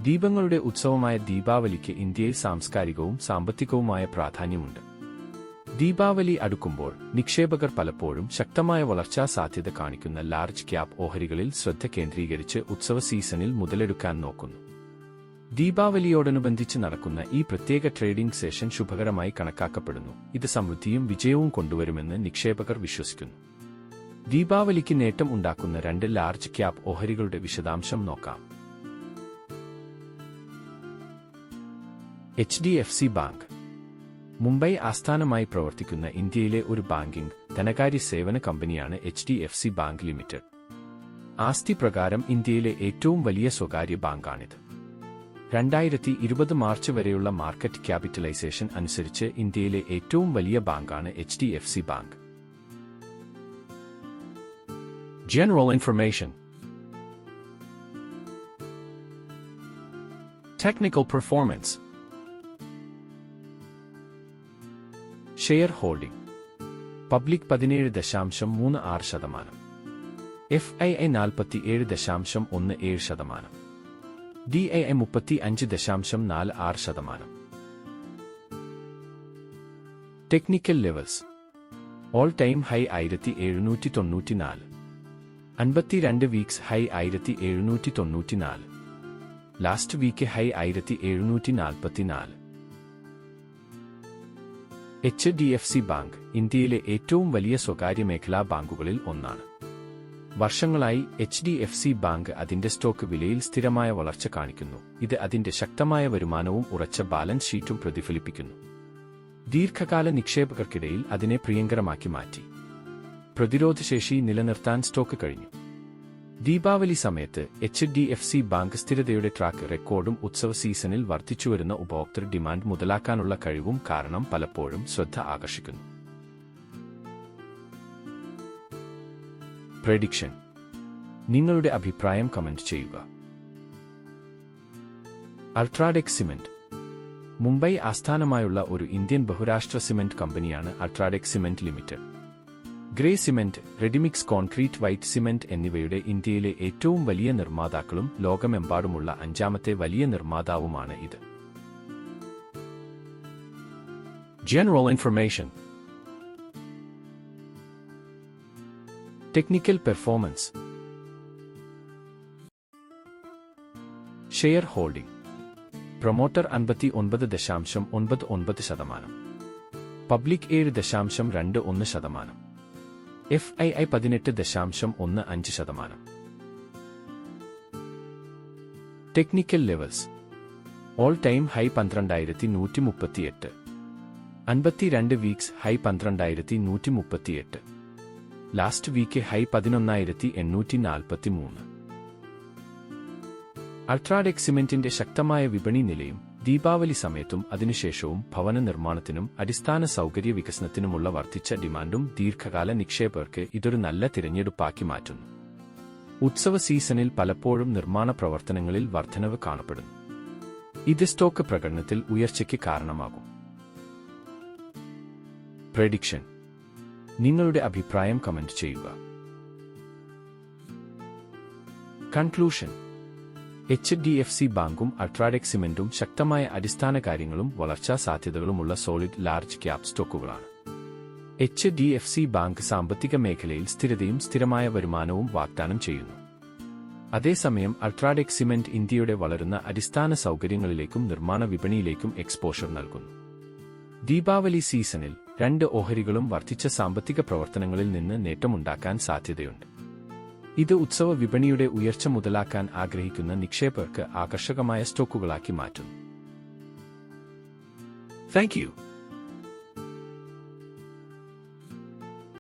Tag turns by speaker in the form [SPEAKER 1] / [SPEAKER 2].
[SPEAKER 1] ദീപങ്ങളുടെ ഉത്സവമായ ദീപാവലിക്ക് ഇന്ത്യയിൽ സാംസ്കാരികവും സാമ്പത്തികവുമായ പ്രാധാന്യമുണ്ട്. ദീപാവലി അടുക്കുമ്പോൾ നിക്ഷേപകർ പലപ്പോഴും ശക്തമായ വളർച്ചാ സാധ്യത കാണിക്കുന്ന ലാർജ് ക്യാപ് ഓഹരികളിൽ ശ്രദ്ധ കേന്ദ്രീകരിച്ച് ഉത്സവ സീസണിൽ മുതലെടുക്കാൻ നോക്കുന്നു. ദീപാവലിയോടനുബന്ധിച്ച് നടക്കുന്ന ഈ പ്രത്യേക ട്രേഡിംഗ് സെഷൻ ശുഭകരമായി കണക്കാക്കപ്പെടുന്നു. ഇത് സമൃദ്ധിയും വിജയവും കൊണ്ടുവരുമെന്ന് നിക്ഷേപകർ വിശ്വസിക്കുന്നു. ദീപാവലിക്ക് നേട്ടം ഉണ്ടാക്കുന്ന 2 ലാർജ് ക്യാപ് ഓഹരികളുടെ വിശദാംശം നോക്കാം. HDFC bank. മുംബൈ ആസ്ഥാനമായി പ്രവർത്തിക്കുന്ന ഇന്ത്യയിലെ ഒരു ബാങ്കിംഗ് ധനകാര്യ സേവന കമ്പനിയാണ് HDFC ബാങ്ക് ലിമിറ്റഡ്. ആസ്തി പ്രകാരം ഇന്ത്യയിലെ ഏറ്റവും വലിയ സ്വകാര്യ ബാങ്കാണിത്. 2020 മാർച്ച് വരെയുള്ള മാർക്കറ്റ് ക്യാപിറ്റലൈസേഷൻ അനുസരിച്ച് ഇന്ത്യയിലെ ഏറ്റവും വലിയ ബാങ്കാണ് HDFC bank. General information. Technical performance. Share holding. Public 17.36%. FII 47.17%. DII 35.46%. Technical levels. All-time high 1794. 52 weeks high 1794. Last week high 1744. HDFC bank ഇന്ത്യയിലെ ഏറ്റവും വലിയ സ്വകാര്യ മേഖലാ ബാങ്കുകളിൽ ഒന്നാണ്. വർഷങ്ങളായി HDFC ബാങ്ക് അതിന്റെ സ്റ്റോക്ക് വിലയിൽ സ്ഥിരമായ വളർച്ച കാണിക്കുന്നു. ഇത് അതിന്റെ ശക്തമായ വരുമാനവും ഉറച്ച ബാലൻസ് ഷീറ്റും പ്രതിഫലിപ്പിക്കുന്നു. ദീർഘകാല നിക്ഷേപകർക്കിടയിൽ അതിനെ പ്രിയങ്കരമാക്കി മാറ്റി. പ്രതിരോധശേഷി നിലനിർത്താൻ സ്റ്റോക്ക് കഴിഞ്ഞു. ദീപാവലി സമയത്ത് HDFC ബാങ്ക് സ്ഥിരതയുടെ ട്രാക്ക് റെക്കോർഡും ഉത്സവ സീസണിൽ വർദ്ധിച്ചുവരുന്ന ഉപഭോക്തൃ ഡിമാൻഡ് മുതലാക്കാനുള്ള കഴിവും കാരണം പലപ്പോഴും ശ്രദ്ധ ആകർഷിക്കുന്നു. പ്രഡിക്ഷൻ. നിങ്ങളുടെ അഭിപ്രായം കമന്റ് ചെയ്യുക. അൾട്രാടെക് സിമന്റ്. മുംബൈ ആസ്ഥാനമായുള്ള ഒരു ഇന്ത്യൻ ബഹുരാഷ്ട്ര സിമന്റ് കമ്പനിയാണ് UltraTech cement limited. Grey cement, ready mix concrete, white cement എന്നിവയുടെ ഇന്ത്യയിലെ ഏറ്റവും വലിയ നിർമ്മാതാക്കളും ലോകമെമ്പാടുമുള്ള 5ാമത്തെ വലിയ നിർമ്മാതാവുമാണ് ഇത്. General information. Technical performance. Share holding. Promoter 59.99%. Public 7.21%. FII 18.15%. Technical levels. All time high 12138. 52 weeks high 12138. Last week high 11843. UltraTech സിമന്റിന്റെ ശക്തമായ വിപണി നിലയും ദീപാവലി സമയത്തും അതിനുശേഷവും ഭവന നിർമ്മാണത്തിനും അടിസ്ഥാന സൗകര്യ വികസനത്തിനുമുള്ള വർദ്ധിച്ച ഡിമാൻഡും ദീർഘകാല നിക്ഷേപകർക്ക് ഇതൊരു നല്ല തിരഞ്ഞെടുപ്പാക്കി മാറ്റുന്നു. ഉത്സവ സീസണിൽ പലപ്പോഴും നിർമ്മാണ പ്രവർത്തനങ്ങളിൽ വർധനവ് കാണപ്പെടുന്നു. ഇത് സ്റ്റോക്ക് പ്രകടനത്തിൽ ഉയർച്ചയ്ക്ക് കാരണമാകും. പ്രഡിക്ഷൻ. നിങ്ങളുടെ അഭിപ്രായം കമന്റ് ചെയ്യുക. കൺക്ലൂഷൻ. HDFC ബാങ്കും അൾട്രാടെക് സിമന്റും ശക്തമായ അടിസ്ഥാന കാര്യങ്ങളും വളർച്ചാ സാധ്യതകളുമുള്ള സോളിഡ് ലാർജ് ക്യാപ് സ്റ്റോക്കുകളാണ്. HDFC ബാങ്ക് സാമ്പത്തിക മേഖലയിൽ സ്ഥിരതയും സ്ഥിരമായ വരുമാനവും വാഗ്ദാനം ചെയ്യുന്നു. അതേസമയം അൾട്രാടെക് സിമന്റ് ഇന്ത്യയുടെ വളരുന്ന അടിസ്ഥാന സൗകര്യങ്ങളിലേക്കും നിർമ്മാണ വിപണിയിലേക്കും എക്സ്പോഷർ നൽകുന്നു. ദീപാവലി സീസണിൽ 2 ഓഹരികളും വർദ്ധിച്ച സാമ്പത്തിക പ്രവർത്തനങ്ങളിൽ നിന്ന് നേട്ടമുണ്ടാക്കാൻ സാധ്യതയുണ്ട്. ഇത് ഉത്സവ വിപണിയുടെ ഉയർച്ച മുതലാക്കാൻ ആഗ്രഹിക്കുന്ന നിക്ഷേപകർക്ക് ആകർഷകമായ സ്റ്റോക്കുകളാക്കി മാറ്റുന്നു. Thank you.